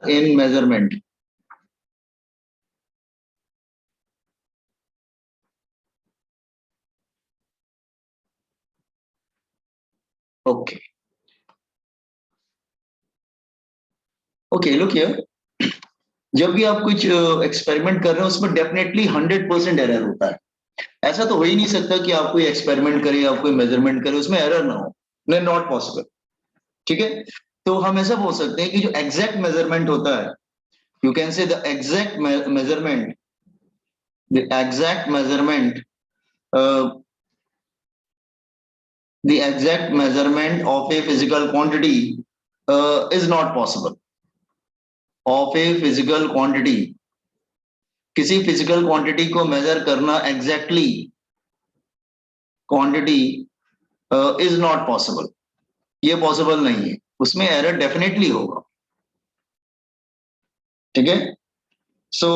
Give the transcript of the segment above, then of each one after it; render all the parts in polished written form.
in measurement. Okay. Okay, look here. जब भी आप कुछ एक्सपेरिमेंट कर रहे हो उसमें डेफिनेटली 100% एरर होता है. ऐसा तो हो ही नहीं सकता कि आप कोई एक्सपेरिमेंट करें, आप कोई मेजरमेंट करें, उसमें एरर ना हो. Not possible. ठीक है. तो हम ऐसा बोल सकते हैं कि जो एग्जैक्ट मेजरमेंट होता है, यू कैन से the exact measurement, the exact measurement, the exact measurement of a physical quantity is not possible. Of a physical quantity, किसी फिजिकल क्वांटिटी को मेजर करना exactly quantity is not possible. ये possible नहीं है, उसमें error definitely होगा. ठीक है. सो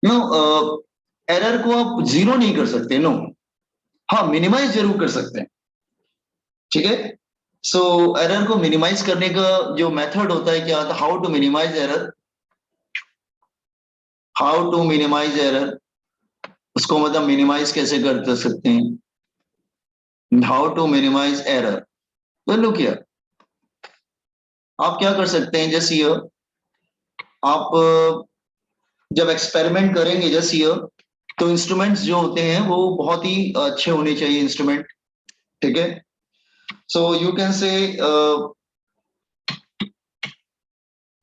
नो, एरर को आप जीरो नहीं कर सकते. नो, हाँ मिनिमाइज जरूर कर सकते हैं. ठीक है. सो एरर को मिनिमाइज करने का जो मेथड होता है क्या होता है, how to minimise error, how to minimise error, उसको मतलब मिनिमाइज कैसे कर सकते हैं, हाउ टू मिनिमाइज एरर. तो लुक हियर, आप क्या कर सकते हैं, जैसे ये आप जब एक्सपेरिमेंट करेंगे जैसे ये, तो इंस्ट्रूमेंट्स जो होते हैं वो बहुत ही अच्छे होने चाहिए इंस्ट्रूमेंट. ठीक है. सो यू कैन से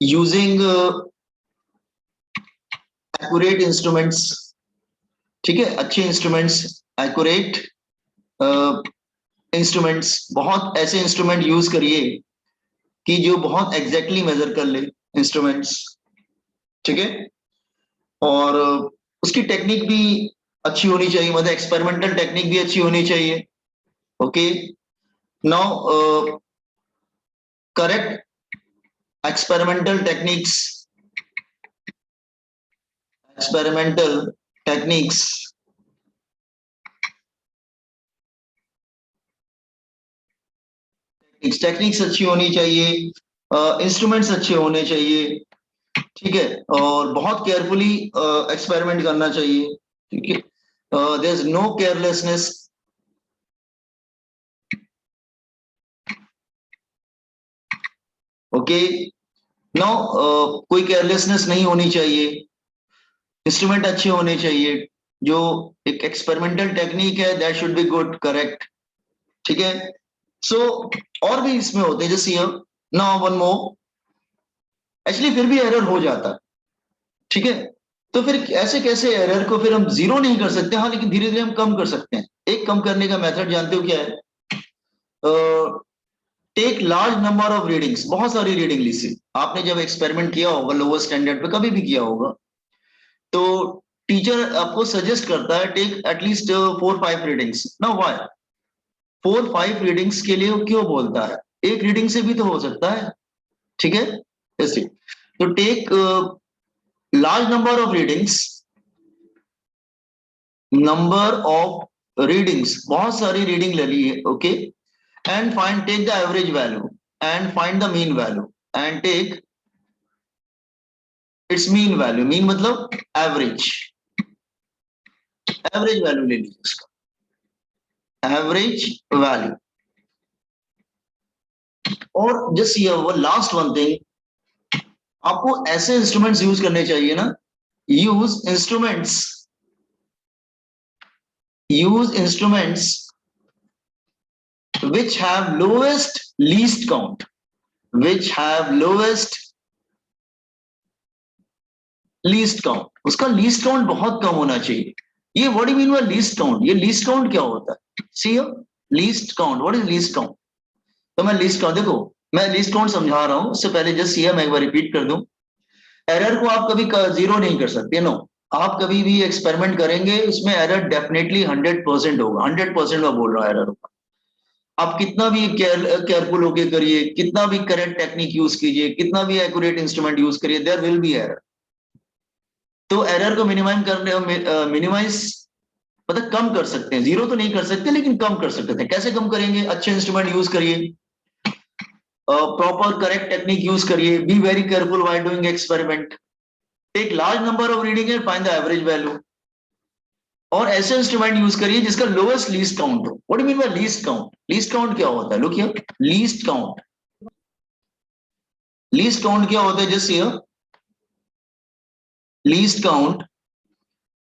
यूजिंग एक्यूरेट इंस्ट्रूमेंट्स. ठीक है. अच्छे इंस्ट्रूमेंट्स, एक्यूरेट इंस्ट्रूमेंट्स, बहुत ऐसे इंस्ट्रूमेंट यूज करिए कि जो बहुत एग्जैक्टली मेजर कर ले इंस्ट्रूमेंट्स. ठीक है. और उसकी टेक्निक भी अच्छी होनी चाहिए, मतलब एक्सपेरिमेंटल टेक्निक भी अच्छी होनी चाहिए. Okay. Now correct experimental techniques, experimental techniques techniques अच्छी होनी चाहिए, इंस्ट्रूमेंट्स अच्छे होने चाहिए. ठीक है. और बहुत केयरफुली एक्सपेरिमेंट करना चाहिए. ठीक है. There is no carelessness. Okay. No, कोई केयरलेसनेस नहीं होनी चाहिए. इंस्ट्रूमेंट अच्छे होने चाहिए. जो एक एक्सपेरिमेंटल टेक्निक है that should be good, correct. ठीक है. सो और भी इसमें होते हैं, जैसे नाउ वन मोर, एक्चुअली फिर भी एरर हो जाता है. ठीक है. तो फिर ऐसे कैसे एरर को फिर हम जीरो नहीं कर सकते, हाँ लेकिन धीरे धीरे हम कम कर सकते हैं. एक कम करने का मेथड जानते हो क्या है? Take large number of readings. बहुत सारी रीडिंग लीजिए. आपने जब एक्सपेरिमेंट किया होगा लोअर स्टैंडर्ड पे, कभी भी किया होगा, तो टीचर आपको सजेस्ट करता है टेक एटलीस्ट 4-5 रीडिंग्स. ना व्हाई 4-5 रीडिंग्स के लिए वो क्यों बोलता है? एक रीडिंग से भी तो हो सकता है. ठीक है. ऐसे तो take large number of readings, number of readings, बहुत सारी रीडिंग ले ली. Okay. And find, take the average value and find the mean value and take its mean value. Mean मतलब एवरेज, एवरेज वैल्यू ले लीजिए उसका, एवरेज वैल्यू. और just ये वो लास्ट वन थिंग, आपको ऐसे इंस्ट्रूमेंट्स यूज करने चाहिए ना, use instruments, use instruments which have lowest least count, which have lowest least count. उसका least count बहुत कम होना चाहिए. ये what do you mean by least count? ये least count क्या होता है? See least count, what is least count? तो मैं least count, देखो मैं least count समझा रहा हूं, उससे पहले जस्ट मैं एक बार रिपीट कर दूं. एरर को आप कभी जीरो नहीं कर सकते. नो, आप कभी भी एक्सपेरिमेंट करेंगे उसमें एरर डेफिनेटली 100% होगा. 100% मैं बोल रहा हूँ एरर होगा. आप कितना भी केयरफुल होके करिए, कितना भी करेक्ट टेक्निक यूज कीजिए, कितना भी एक्यूरेट इंस्ट्रूमेंट यूज करिए, देयर विल बी एरर. तो एरर को मिनिमाइज मतलब कम कर सकते हैं. जीरो तो नहीं कर सकते लेकिन कम कर सकते हैं. कैसे कम करेंगे? अच्छे इंस्ट्रूमेंट यूज करिए. प्रॉपर करेक्ट टेक्निक यूज करिए, be very careful while doing experiment, take large number of reading and find the average value, और ऐसे इंस्ट्रूमेंट यूज करिए जिसका लोएस्ट लीस्ट काउंट हो। What do mean by least count? Least count क्या होता है? Look here, least count, least count क्या होता है? Just here, least count,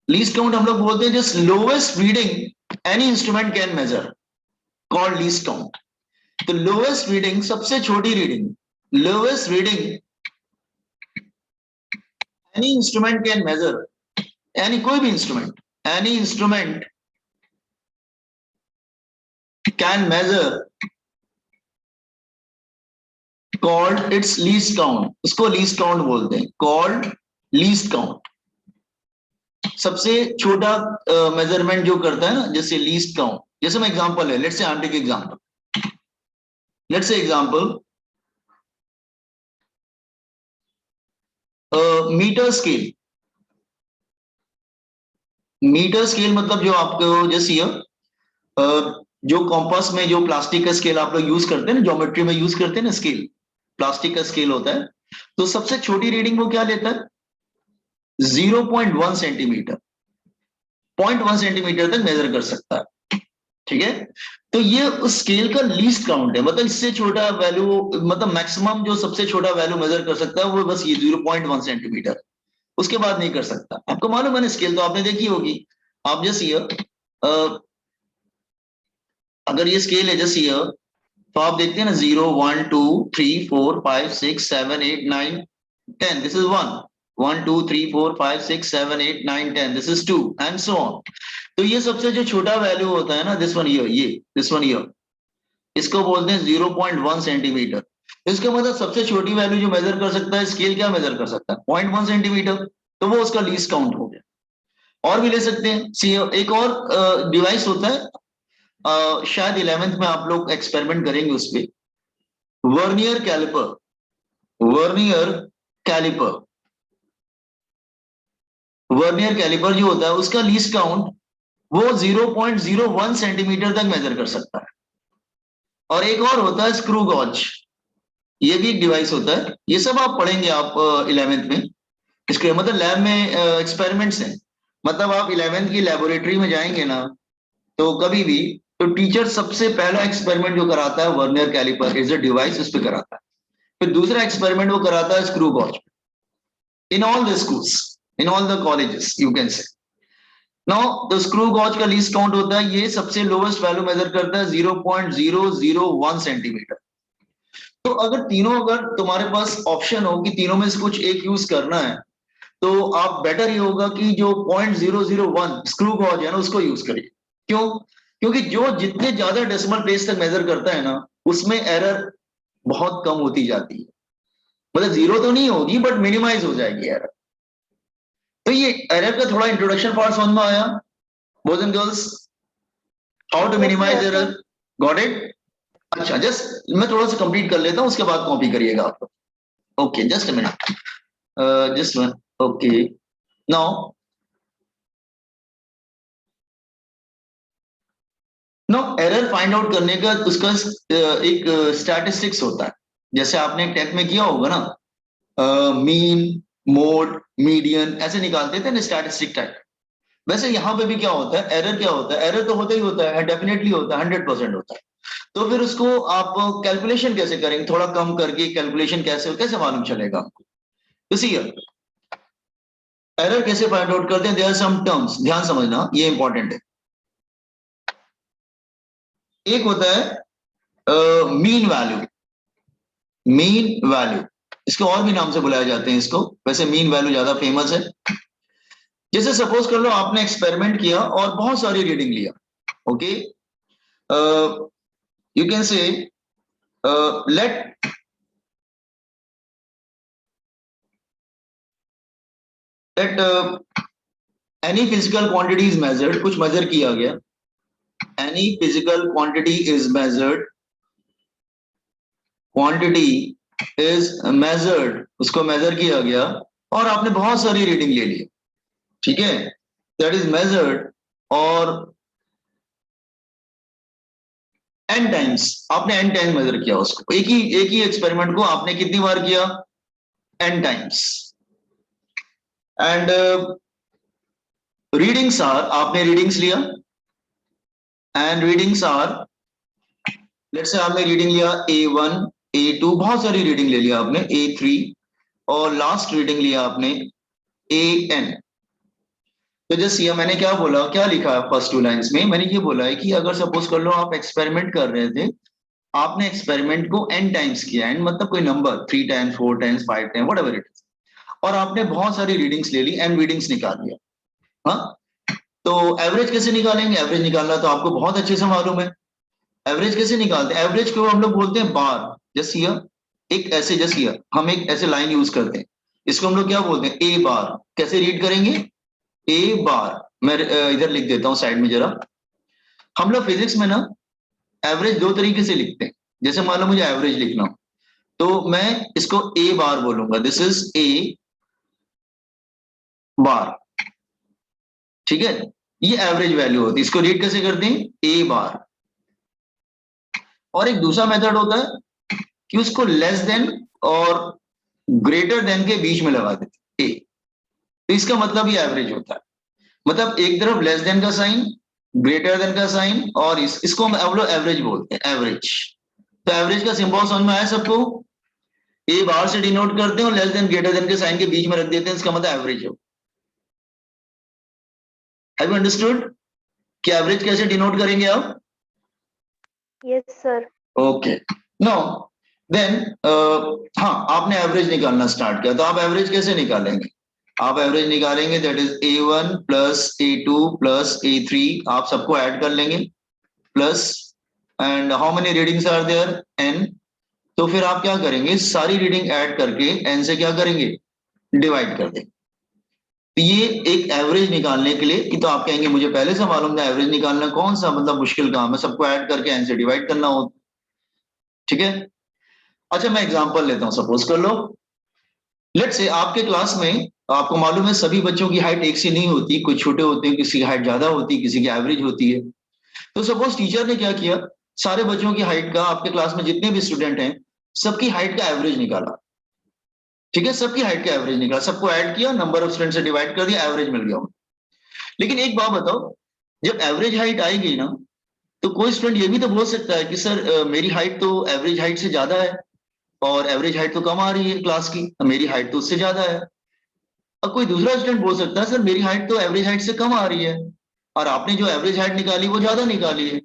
least count हम लोग बोलते हैं just lowest reading any instrument can measure, called least count. तो लोएस्ट रीडिंग, सबसे छोटी reading, lowest reading any instrument can measure, any कोई भी instrument, any instrument can measure, called its least count, उसको लीस्ट काउंट बोलते हैं, called least count. सबसे छोटा मेजरमेंट जो करता है ना, जैसे लीस्ट काउंट, जैसे मैं एग्जांपल है, let's say I am take example, let's say example metre scale, metre scale मतलब जो आपको जैसे जो कॉम्पास में जो प्लास्टिक का स्केल आप लोग यूज करते हैं ना, ज्योमेट्री में यूज करते हैं ना स्केल, प्लास्टिक का स्केल होता है, तो सबसे छोटी रीडिंग वो क्या लेता है? 0.1 सेंटीमीटर, 0.1 सेंटीमीटर तक मेजर कर सकता है, ठीक है। तो ये उस स्केल का लीस्ट काउंट है, मतलब इससे छोटा वैल्यू, मतलब मैक्सिमम जो सबसे छोटा वैल्यू मेजर कर सकता है वो बस ये 0.1 सेंटीमीटर, उसके बाद नहीं कर सकता। आपको मालूम है ना, स्केल तो आपने देखी होगी। आप जैसे ये अगर ये स्केल है जैसे ये, तो आप देखते हैं ना 0 1 2 3 4 5 6 7 8 9 10, this is 1, 1 2 3 4 5 6 7 8 9 10, this is 2 and so on. तो ये सबसे जो छोटा वैल्यू होता है ना, दिस वन ईयर, ये दिस वन ईयर, इसको बोलते हैं 0.1 सेंटीमीटर। इसका मतलब सबसे छोटी वैल्यू जो मेजर कर सकता है स्केल, क्या मेजर कर सकता है? 0.1 सेंटीमीटर, तो वो उसका लीस्ट काउंट हो गया। और भी ले सकते हैं, सी एक और डिवाइस होता है, शायद 11th में आप लोग एक्सपेरिमेंट करेंगे उस पे, vernier calliper, vernier calliper, vernier calliper जो होता है उसका लीस्ट काउंट वो 0.01 सेंटीमीटर तक मेजर कर सकता है। और एक और होता है स्क्रू गॉज, ये भी एक डिवाइस होता है, ये सब आप पढ़ेंगे आप 11th में, इसके मतलब लैब में एक्सपेरिमेंट्स हैं। मतलब आप 11th की लेबोरेटरी में जाएंगे ना, तो कभी भी, तो टीचर सबसे पहला एक्सपेरिमेंट जो कराता है vernier calliper is a device, उस पर कराता है। फिर दूसरा एक्सपेरिमेंट वो कराता है screw gauge, in all the schools, in all the colleges you can say. Now the screw gauge का लीस्ट काउंट होता है, ये सबसे लोवेस्ट वैल्यू मेजर करता है 0.001 सेंटीमीटर। तो अगर तीनों, अगर तुम्हारे पास ऑप्शन हो कि तीनों में से कुछ एक यूज करना है, तो आप बेटर ये होगा कि जो 0.001 स्क्रू गॉज है ना उसको यूज करिए। क्यों? क्योंकि जो जितने ज्यादा डेसिमल प्लेस तक मेजर करता है ना, उसमें एरर बहुत कम होती जाती है, मतलब जीरो तो नहीं होगी बट मिनिमाइज हो जाएगी एरर। तो ये एरर का थोड़ा इंट्रोडक्शन पार्ट समझ में आया boys and girls, how to minimise error? Got it? अच्छा, जस्ट मैं थोड़ा सा कंप्लीट कर लेता हूं, उसके बाद कॉपी करिएगा आप। Okay, just a minute, just one, okay. Now no, error find out करने का उसका एक स्टैटिस्टिक्स होता है, जैसे आपने 10th में किया होगा ना, मीन, मोड, मीडियन, ऐसे निकालते थे ना स्टैटिस्टिक टाइप। वैसे यहाँ पे भी क्या होता है, एरर क्या होता है? एरर तो होता ही होता है, डेफिनेटली होता है, 100% होता है। तो फिर उसको आप कैलकुलेशन कैसे करेंगे? थोड़ा कम करके कैलकुलेशन कैसे कैसे मालूम चलेगा आपको? तो सी एरर कैसे फाइंड आउट करते हैं? देयर आर सम टर्म्स, ध्यान समझना, ये इंपॉर्टेंट है। एक होता है मीन वैल्यू, मीन वैल्यू, इसको और भी नाम से बुलाया जाते हैं इसको, वैसे मीन वैल्यू ज्यादा फेमस है। जैसे सपोज कर लो आपने एक्सपेरिमेंट किया और बहुत सारी रीडिंग लिया, okay, you can say let let any physical quantity is measured, कुछ मेजर किया गया, any physical quantity is measured, quantity is measured, उसको मेजर किया गया और आपने बहुत सारी रीडिंग ले ली, ठीक है, दैट इज मेजर्ड, और एन टाइम्स, आपने एन टाइम्स मेजर किया उसको, एक ही एक्सपेरिमेंट को आपने कितनी बार किया, n times. And readings are, आपने रीडिंग्स लिया, and readings are, let's say आपने रीडिंग लिया A1 A2, बहुत सारी रीडिंग ले लिया आपने, A3, और लास्ट रीडिंग लिया आपने AN। तो जस्ट ये मैंने क्या बोला, क्या लिखा है फर्स्ट टू लाइंस में, मैंने ये बोला है कि अगर सपोज कर लो आप एक्सपेरिमेंट कर रहे थे, आपने एक्सपेरिमेंट को n टाइम्स किया, एन मतलब कोई number, 3 times 4 times 5 times whatever it is, और आपने बहुत सारी रीडिंग्स ले ली, एन रीडिंग्स निकाल लिया। हाँ, तो एवरेज कैसे निकालेंगे, एवरेज निकालना तो आपको बहुत अच्छे से मालूम है। एवरेज कैसे निकालते हैं, एवरेज को हम लोग बोलते हैं बार। जस्ट हियर, एक ऐसे, जस्ट हियर हम एक ऐसे लाइन यूज करते हैं, इसको हम लोग क्या बोलते हैं, ए बार। कैसे रीड करेंगे, ए बार। मैं इधर लिख देता हूं साइड में जरा। हम लोग फिजिक्स में ना एवरेज दो तरीके से लिखते हैं। जैसे मान लो मुझे एवरेज लिखना हो, तो मैं इसको ए बार बोलूंगा, दिस इज ए बार, ठीक है। ये एवरेज वैल्यू होती है, इसको रीड कैसे करते हैं, ए बार। और एक दूसरा मेथड होता है कि उसको लेस देन और ग्रेटर देन के बीच में लगा देते हैं, ए। तो इसका मतलब ये एवरेज होता है, मतलब एक तरफ लेस देन का साइन, ग्रेटर देन का साइन, और इसको हम लोग एवरेज बोलते हैं, एवरेज। तो एवरेज का सिंबल समझ में आया सबको, ए बाहर से डिनोट करते हैं और लेस देन ग्रेटर देन के साइन के बीच में रख देते हैं, इसका मतलब एवरेज हो। हैव यू अंडरस्टूड कि एवरेज कैसे डिनोट करेंगे आप? Yes sir. Okay, no then, हाँ, आपने एवरेज निकालना स्टार्ट किया, तो आप एवरेज कैसे निकालेंगे, आप एवरेज निकालेंगे that is A1 plus A2 plus A3, आप सबको ऐड कर लेंगे, plus, and how many readings are there, n। तो फिर आप क्या करेंगे, सारी रीडिंग ऐड करके n से क्या करेंगे, डिवाइड कर देंगे। तो ये एक एवरेज निकालने के लिए, कि तो आप कहेंगे मुझे पहले से मालूम था, एवरेज निकालना कौन सा मतलब मुश्किल काम है, सबको ऐड करके n से डिवाइड करना हो, ठीक है। अच्छा, मैं एग्जांपल लेता हूं, सपोज कर लो, लेट्स से आपके क्लास में, आपको मालूम है सभी बच्चों की हाइट एक सी नहीं होती, कुछ छोटे होते हैं, किसी की हाइट ज्यादा होती है, किसी की एवरेज होती है। तो सपोज टीचर ने क्या किया, सारे बच्चों की हाइट का, आपके क्लास में जितने भी स्टूडेंट हैं, सबकी हाइट का एवरेज निकाला, ठीक है, सबकी हाइट का एवरेज निकाला, सबको ऐड किया, नंबर ऑफ स्टूडेंट से डिवाइड कर दिया, एवरेज मिल गया। लेकिन एक बात बताओ, जब एवरेज हाइट आएगी ना, तो कोई स्टूडेंट ये भी तो बोल सकता है कि सर मेरी हाइट तो एवरेज हाइट से ज्यादा है, और एवरेज हाइट तो कम आ रही है क्लास की, मेरी हाइट तो उससे ज्यादा है। अब कोई दूसरा स्टूडेंट बोल सकता है सर मेरी हाइट तो एवरेज हाइट से कम आ रही है, और आपने जो एवरेज हाइट निकाली वो ज्यादा निकाली है,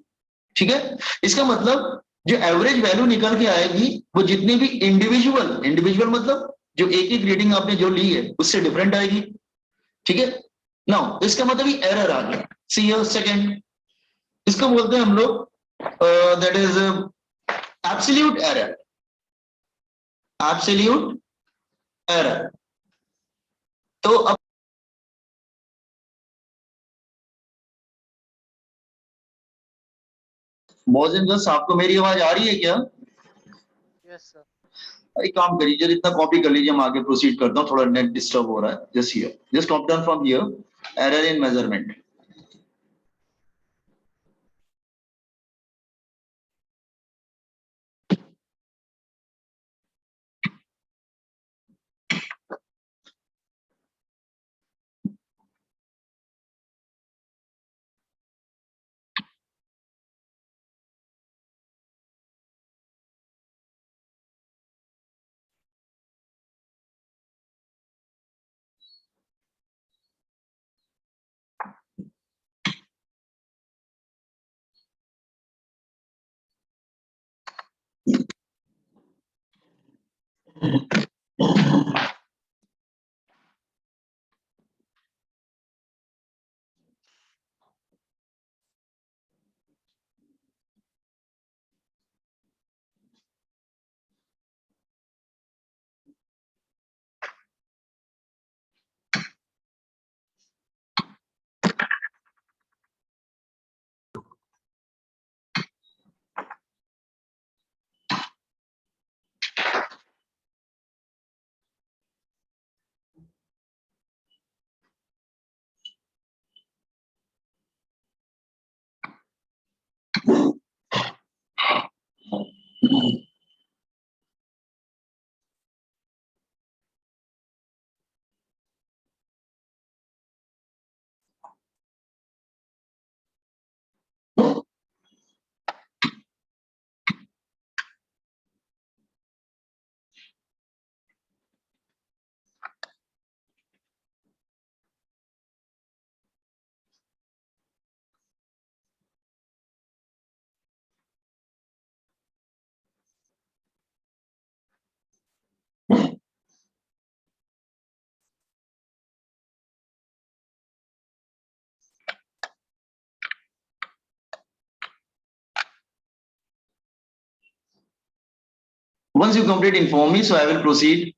ठीक है। इसका मतलब जो एवरेज वैल्यू निकल के आएगी, वो जितनी भी इंडिविजुअल इंडिविजुअल मतलब जो एक एक रीडिंग आपने जो ली है उससे डिफरेंट आएगी, ठीक है। नाउ इसका मतलब ये एरर आ गया, सी सेकंड, इसको बोलते हैं हम लोग, that is absolute error, absolute error. तो अब भोजन जस्ट आपको मेरी आवाज आ रही है क्या? Yes sir. एक काम करिए, जरा इतना कॉपी कर लीजिए, मैं आगे प्रोसीड करता हूँ, थोड़ा नेट डिस्टर्ब हो रहा है, just here, just copy down from here, error in measurement. Once you complete, inform me, so I will proceed.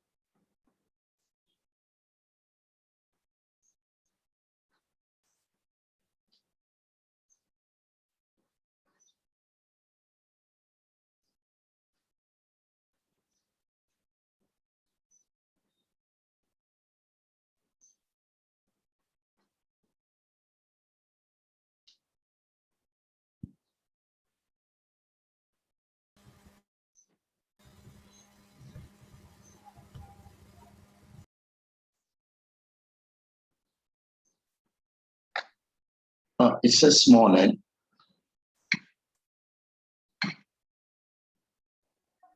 It's a small L.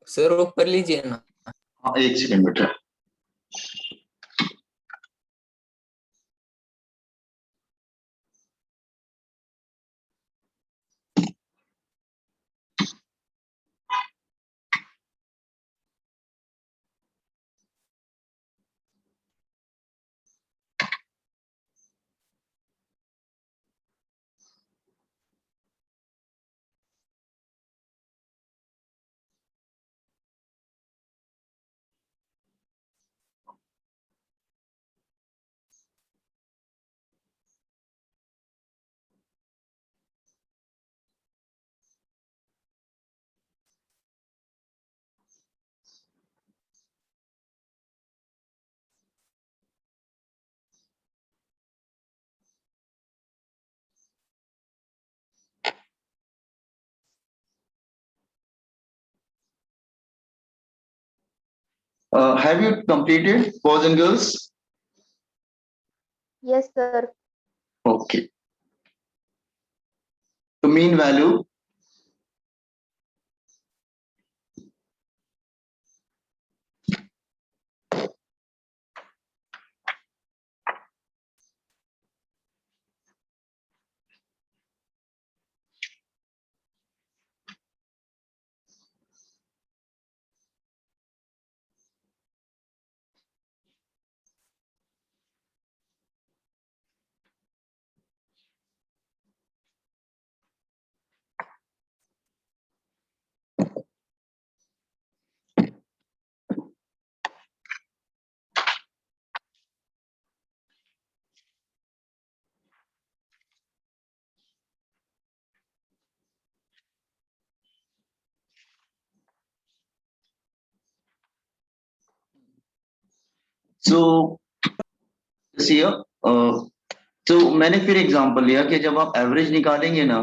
Sir ऊपर लीजिए ना। हाँ, एक सेकंड बेटा। Have you completed, boys and girls? Yes, sir. Okay. The mean value. So see here, तो मैंने फिर example लिया कि जब आप एवरेज निकालेंगे ना,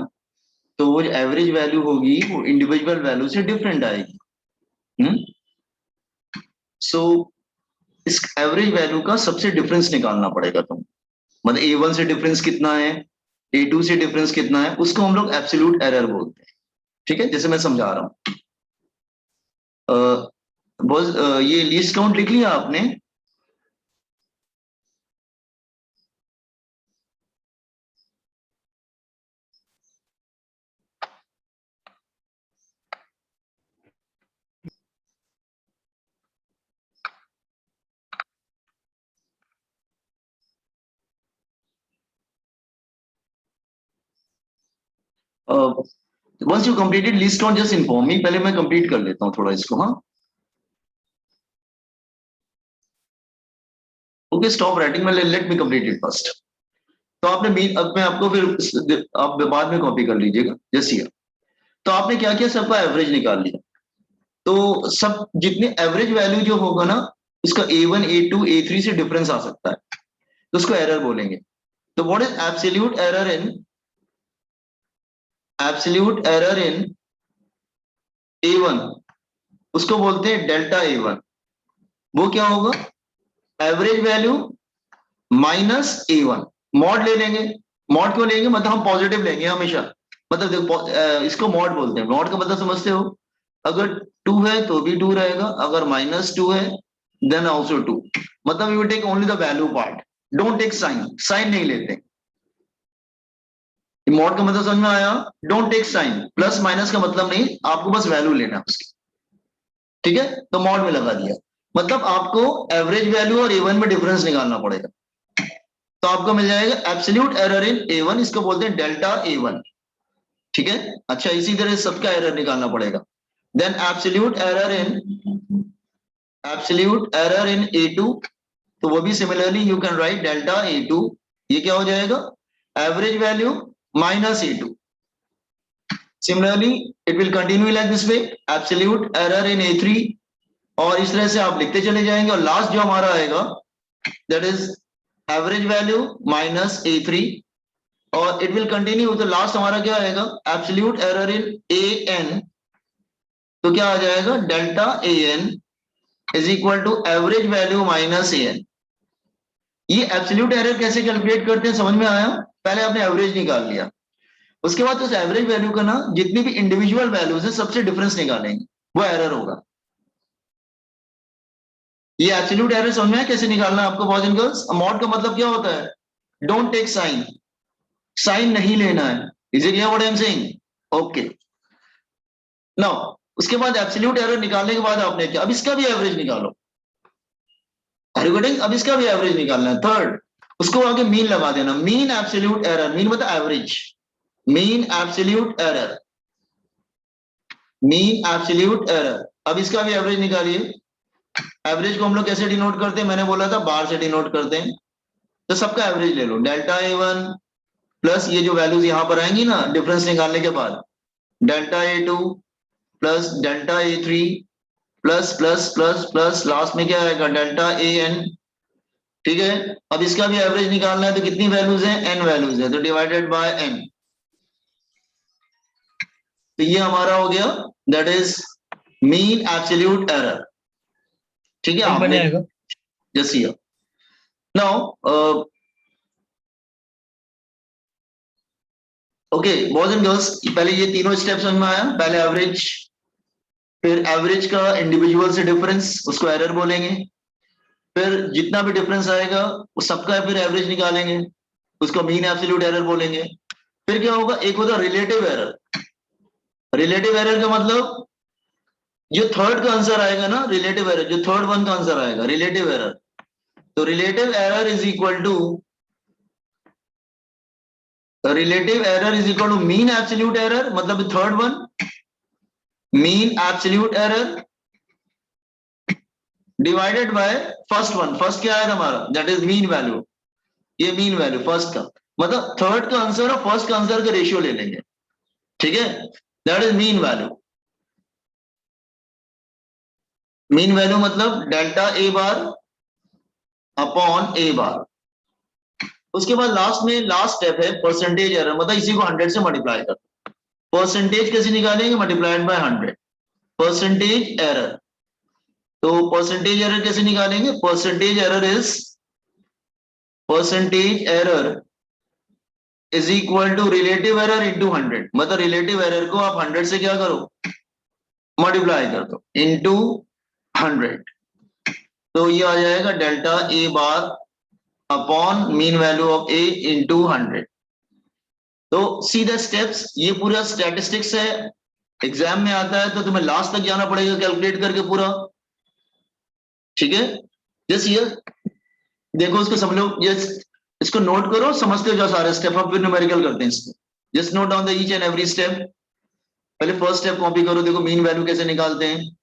तो वो जो एवरेज वैल्यू होगी वो इंडिविजुअल वैल्यू से डिफरेंट आएगी। सो इस एवरेज वैल्यू का सबसे डिफरेंस निकालना पड़ेगा तुम, मतलब A1 से डिफरेंस कितना है, A2 से डिफरेंस कितना है, उसको हम लोग एब्सोल्यूट एरर बोलते हैं। ठीक है, जैसे मैं समझा रहा हूँ। बॉस ये लीस्ट काउंट लिख लिया आपने? Once you completed list count just inform me. पहले मैं कंप्लीट कर लेता हूँ थोड़ा इसको। हाँ, ओके, स्टॉप राइटिंग, मैं let me complete it first. तो आपने अब मैं आपको फिर आप बाद में कॉपी कर लीजिएगा जस्ट हियर। तो आपने क्या किया, सबका एवरेज निकाल लिया। तो सब जितने एवरेज वैल्यू जो होगा ना, उसका A1 A2 A3 से डिफरेंस आ सकता है, तो उसको एरर बोलेंगे। तो what is absolute error in A1, उसको बोलते हैं डेल्टा A1। वो क्या होगा, average value minus A1। Mod ले लेंगे। मॉड क्यों लेंगे, मतलब हम पॉजिटिव लेंगे हमेशा। मतलब देखो, इसको मॉड बोलते हैं। मॉड का मतलब समझते हो, अगर 2 है तो भी 2 रहेगा, अगर -2 है देन ऑल्सो 2। मतलब you take only the value part, don't take sign. Sign नहीं लेते। मॉड का मतलब समझ में आया? Don't take sign, plus minus का मतलब नहीं, आपको बस वैल्यू लेना है उसकी। ठीक है, तो मॉड में लगा दिया। मतलब आपको एवरेज वैल्यू और A1 में डिफरेंस निकालना पड़ेगा। तो आपको मिल जाएगा एब्सोल्यूट एरर इन A1, इसको बोलते हैं डेल्टा A1। ठीक है, अच्छा इसी तरह सबका एरर निकालना पड़ेगा। Then absolute error in A2, तो वो भी similarly you can write delta A2। ये क्या हो जाएगा, average value minus A2। Similarly it will continue like this way, absolute error in A3, और इस तरह से आप लिखते चले जाएंगे, और लास्ट जो हमारा आएगा that is average value minus A3, और इट विल कंटिन्यू। तो लास्ट हमारा क्या आएगा, एब्सोल्यूट एरर इन AN, तो क्या आ जाएगा delta AN is equal to average value minus AN। ये एब्सोल्यूट एरर कैसे कैलकुलेट करते हैं समझ में आया? पहले आपने एवरेज निकाल लिया, उसके बाद उस एवरेज वैल्यू का ना जितनी भी इंडिविजुअल वैल्यूज है सबसे डिफरेंस निकालेंगे, वो एरर होगा। ये एब्सोल्यूट एरर समझ में आया कैसे निकालना है आपको बॉयज एंड गर्ल्स? मॉड का मतलब क्या होता है, डोंट टेक साइन, साइन नहीं लेना है। Is it clear what I am saying? Okay, now उसके बाद एब्सोल्यूट एरर निकालने के बाद आपने क्या, अब इसका भी एवरेज निकालो। अब इसका भी एवरेज निकालना है। थर्ड, उसको आगे मीन लगा देना, मीन एब्सोल्यूट एरर, मीन मतलब average, mean absolute error, mean absolute error. अब इसका भी एवरेज निकालिए। एवरेज को हम लोग कैसे डिनोट करते हैं, मैंने बोला था बार से डिनोट करते हैं। तो सबका एवरेज ले लो, डेल्टा A1 प्लस ये जो वैल्यूज यहां पर आएंगी ना डिफरेंस निकालने के बाद, delta A2 plus delta A3 plus plus plus plus last में क्या आएगा डेल्टा AN। ठीक है, अब इसका भी एवरेज निकालना है, तो कितनी वैल्यूज हैं, n वैल्यूज है, तो डिवाइडेड बाय n। तो ये हमारा हो गया that is mean absolute error. ठीक है, कब आपने बनेगा? Just here now okay boys and girls, पहले ये तीनों स्टेप्स समझ में आया, पहले एवरेज, फिर एवरेज का इंडिविजुअल से डिफरेंस उसको एरर बोलेंगे, फिर जितना भी डिफरेंस आएगा वो सबका फिर एवरेज निकालेंगे, उसको मीन एब्सोल्यूट एरर बोलेंगे। फिर क्या होगा, एक होता रिलेटिव एरर। रिलेटिव एरर का मतलब जो थर्ड का आंसर आएगा ना, रिलेटिव एरर, जो थर्ड वन का आंसर आएगा रिलेटिव एरर, तो relative error is equal to mean absolute error, मतलब third one, mean absolute error divided by first one. First क्या आएगा हमारा, दैट इज मीन वैल्यू, ये मीन वैल्यू फर्स्ट का, मतलब थर्ड का आंसर और फर्स्ट का आंसर का रेशियो ले लेंगे। ठीक है, that is mean value. Mean value मतलब delta A bar upon A bar. उसके बाद लास्ट में लास्ट स्टेप है परसेंटेज एरर, मतलब इसी को 100 से मल्टीप्लाई कर। परसेंटेज कैसे निकालेंगे, मल्टीप्लाइड बाय 100, परसेंटेज एरर। तो परसेंटेज एरर कैसे निकालेंगे, percentage error is equal to relative error into 100, मतलब रिलेटिव एरर को आप 100 से क्या करो, मल्टीप्लाई कर दो इंटू 100। तो ये आ जाएगा delta A bar upon mean value of A into 100। तो सी द स्टेप्स, ये पूरा स्टैटिस्टिक्स है, एग्जाम में आता है तो तुम्हें लास्ट तक जाना पड़ेगा कैलकुलेट करके पूरा। ठीक है, जस्ट ये देखो, इसको सब लोग ये इसको नोट करो, समझते हो जो सारे स्टेप, हम फिर न्यूमेरिकल करते हैं इसको। Just note down the each and every step. पहले फर्स्ट स्टेप कॉपी करो, देखो मीन वैल्यू कैसे निकालते हैं।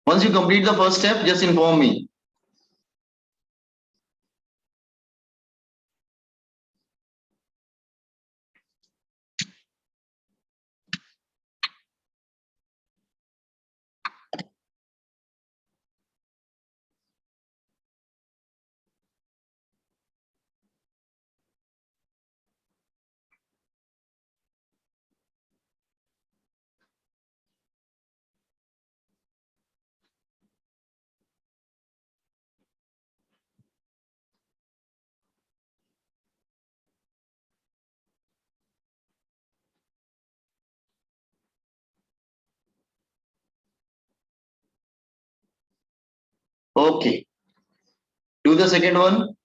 Once you complete the first step, just inform me. Okay. Do the second one.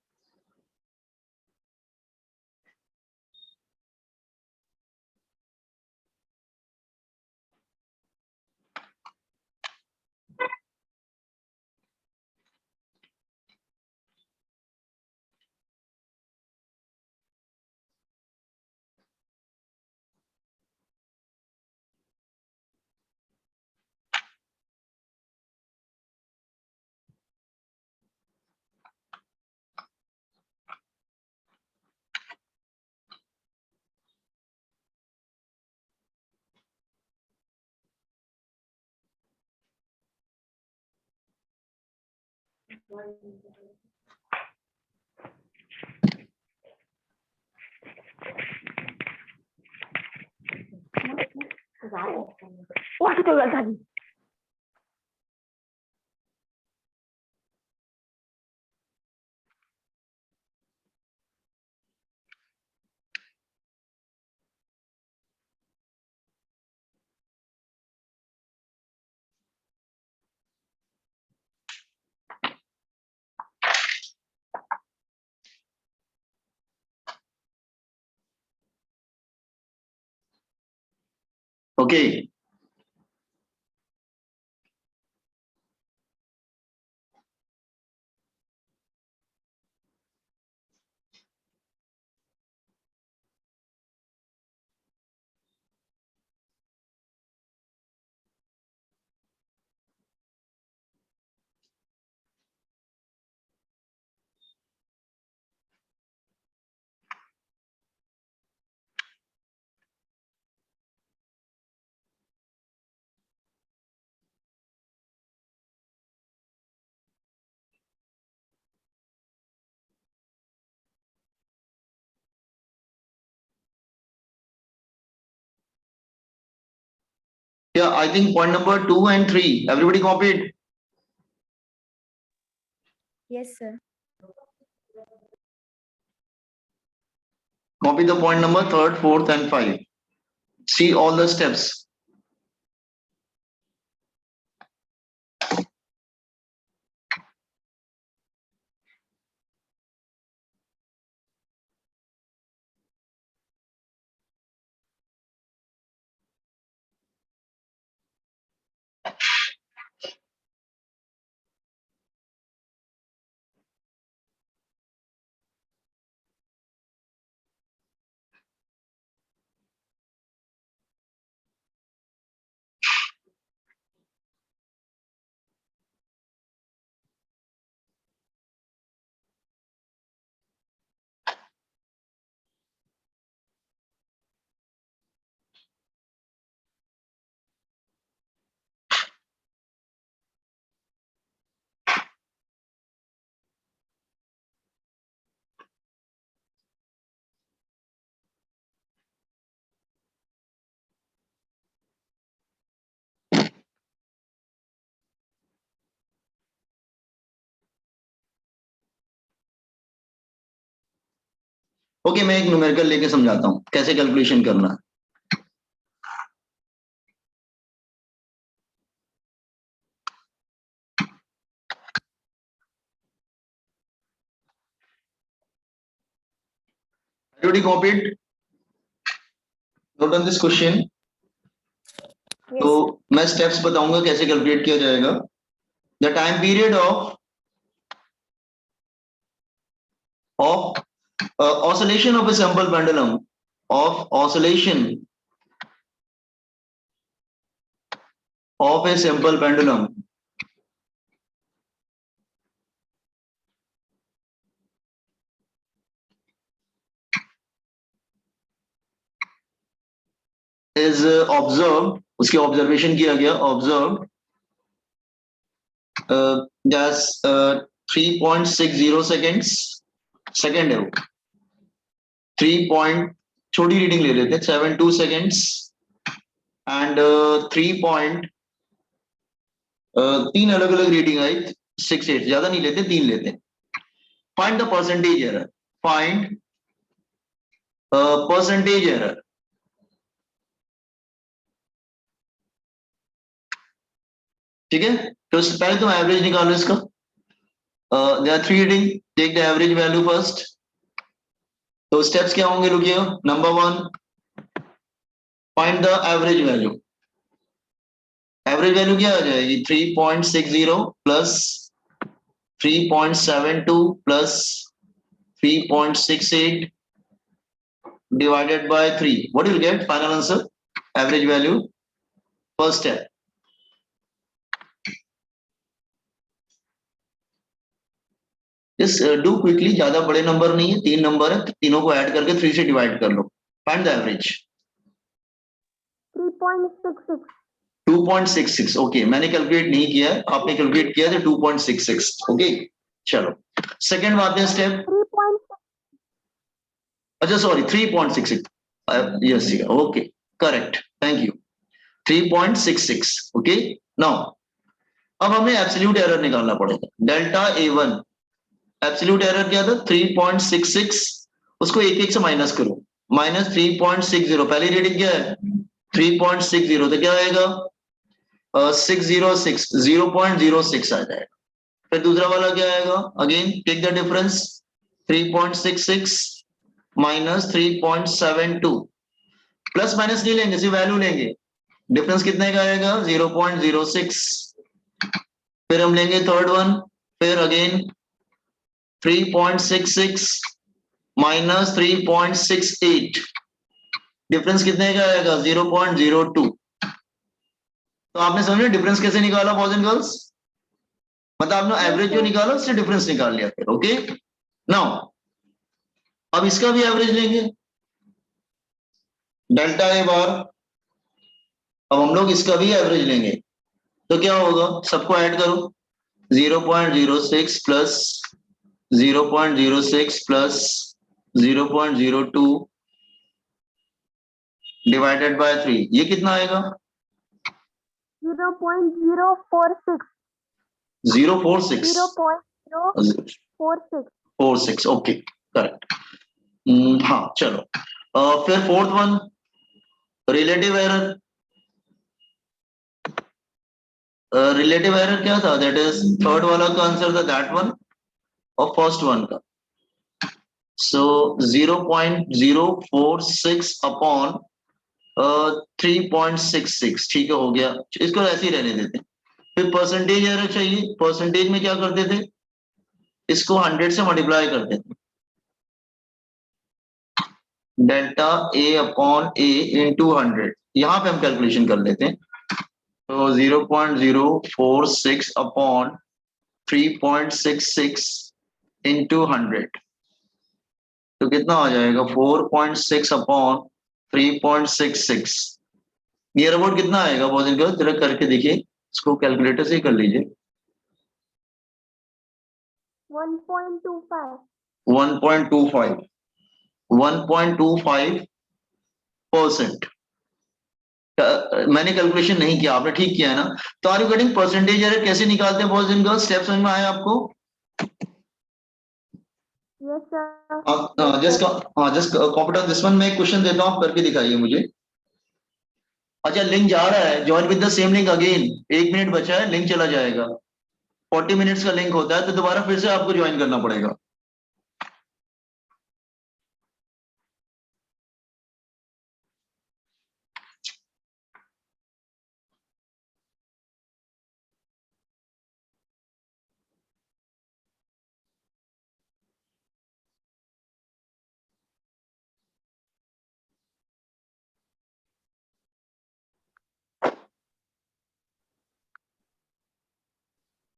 What to do? Okay. Yeah, I think point number 2 and 3. Everybody copied. Yes, sir. Copy the point number 3rd, 4th, and 5. See all the steps. Okay मैं एक numerical लेके समझाता हूं कैसे calculation करना है. Everybody copied? Note on this question. Yes, तो मैं स्टेप्स बताऊंगा कैसे कैलकुलेट किया जाएगा. The time period of oscillation of a simple pendulum of oscillation of a simple pendulum is observe, उसकी ऑब्जर्वेशन किया गया, ऑब्जर्व जस्ट 3.60 सेकेंड्स, सेकेंड है वो, 3 छोटी रीडिंग ले लेते हैं, 72 सेकेंड्स एंड 3 अलग अलग रीडिंग आई, 6-8, ज्यादा नहीं लेते, 3 लेते हैं। Find the percentage error, find percentage error. ठीक है, तो पहले तुम एवरेज निकालो इसका। There are 3 reading, take the average value first. तो स्टेप्स क्या होंगे, रुकिए। Number 1, find the average value. Average value क्या आ जाएगी, 3.60 plus 3.72 plus 3.68 divided by 3. What do you get? Final answer, average value. First step. Just do quickly, ज्यादा बड़े number नहीं है, 3 नंबर है, तीनों को ऐड करके 3 से डिवाइड कर लो। Find the average. 3.66. 2.66, ओके, मैंने कैलकुलेट नहीं किया है, आपने कैलकुलेट किया है, 2.66, ओके। चलो सेकंड बात है, स्टेप, 3.6. अच्छा sorry 3.66, yes, okay, correct, thank you, 3.66, okay. Now अब हमें एब्सोल्यूट एरर निकालना पड़ेगा, डेल्टा A1, एब्सोल्यूट एरर क्या था, 3.66, उसको एक से माइनस करो, माइनस 3.60, पहली रीडिंग क्या है 3.60, तो क्या आएगा 606, 0.06 आ जाएगा। फिर दूसरा वाला क्या आएगा, again take the difference, 3.66 minus 3.72, plus minus नहीं लेंगे, सिर्फ वैल्यू लेंगे, डिफरेंस कितने का आएगा 0.06। फिर हम लेंगे थर्ड वन, फिर अगेन 3.66 माइनस 3.68, डिफरेंस कितने का आएगा 0.02। तो आपने समझा डिफरेंस कैसे निकाला बॉयज एंड गर्ल्स, मतलब आपने एवरेज जो निकाला उससे डिफरेंस निकाल लिया फिर, ओके। नाउ अब इसका भी एवरेज लेंगे, डेल्टा ए बार, अब हम लोग इसका भी एवरेज लेंगे, तो क्या होगा, सबको ऐड करो, 0.06 प्लस 0.06 प्लस 0.02 डिवाइडेड बाय 3, ये कितना आएगा 0.046. 0.46, 0.046. 46, ओके, करेक्ट। हाँ चलो, फिर fourth one, relative error. Relative error क्या था, दैट इज थर्ड वाला का आंसर था दैट वन और फर्स्ट वन का, सो 0.046 अपॉन 3.66, ठीक है, हो गया, इसको ऐसे ही रहने देते हैं। फिर परसेंटेज एरर चाहिए, परसेंटेज में क्या करते थे, इसको 100 से मल्टीप्लाई करते थे, delta A upon A into 100, यहां पे हम कैलकुलेशन कर लेते हैं, तो 0.046 अपॉन 3.66 इंटू 100, तो कितना आ जाएगा 4.6 अपॉन 3.66, नियर अबाउट कितना आएगा बहुत इनका, जरा करके देखिए, इसको कैलकुलेटर से ही कर लीजिए, 1.25. 1.25%। मैंने कैलकुलेशन नहीं किया, आपने ठीक किया है ना। तो are you getting percentage error कैसे निकालते हैं बॉयज एंड गर्ल्स, स्टेप समझ में आया आपको? Yes, sir. Just computer this one, मैं एक क्वेश्चन देता हूँ, आप करके दिखाइए मुझे। अच्छा लिंक जा रहा है, join with the same link again, 1 minute बचा है, लिंक चला जाएगा, 40 मिनट्स का लिंक होता है, तो दोबारा फिर से आपको ज्वाइन करना पड़ेगा।